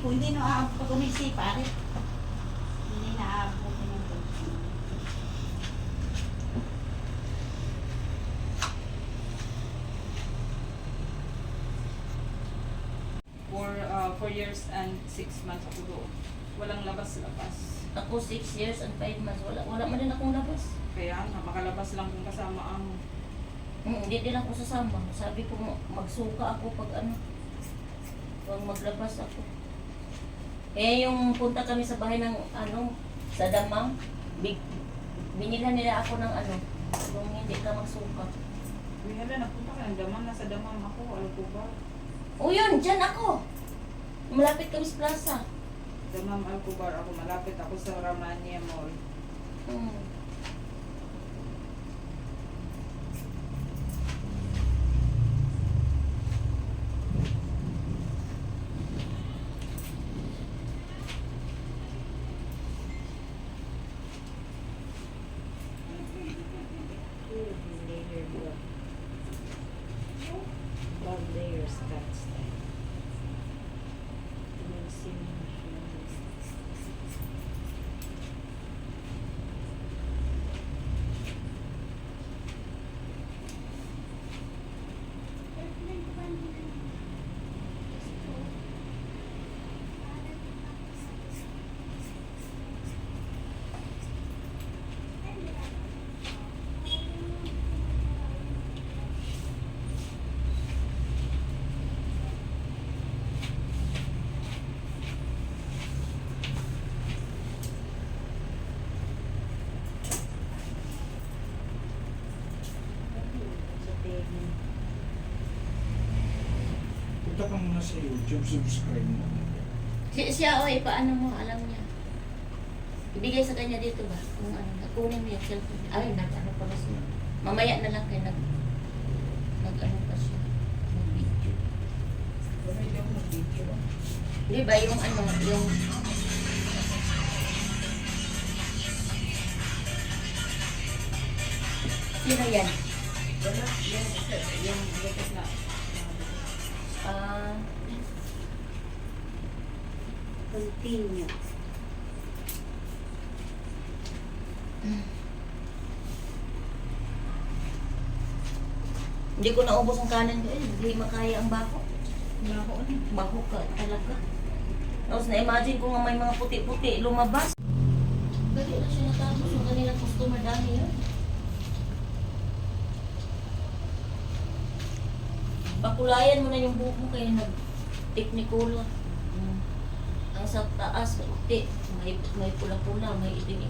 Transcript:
ko, hindi na aabot pag umisi, pare. Hindi na aabot ko nito. For 4 years and 6 months ako doon. Walang labas-labas. Ako 6 years and 5 months. Wala man din akong labas. Kaya nga, makalabas lang kung kasama ang... Hindi din ako sasama. Sabi ko magsuka ako pag ano. Pag maglabas ako. Eh yung punta kami sa bahay ng ano, sa Damam, binilhan nila ako ng ano, yung hindi ka magsuka. Uy, hala, napunta ka ng Damam. Nasa Damam ako. Alam ko ba? O yun, dyan ako. Malapit kami sa plaza. Damam Alcobar ako. Malapit ako sa Ramania Mall. Layers, cuts. Punta ka muna sa YouTube, subscribe mo. Siya, oy, paano mo, alam niya. Ibigay sa kanya dito ba? Kung ano, nakunin mo yung cellphone niya. Ay, nag-ano pala siya. Mamaya na lang kayo nag-ano pa siya. Nag-video. Hindi ako mag-video. Di ba yung ano, yung... Sino yan? Wala, yung latest na. Ah... Continue. Hindi ko naubos ang kanan ko eh. Hindi makaya ang bako. Nako, ano? Bako ka talaga. Tapos na-imagine ko nga may mga puti-puti lumabas. Dali na siya natapos yung kanilang customer dami yun. Pakulayan mo na yung buhok mo kaya nag-technicola. Ang sa taas, puti. May pula-pula, may itim.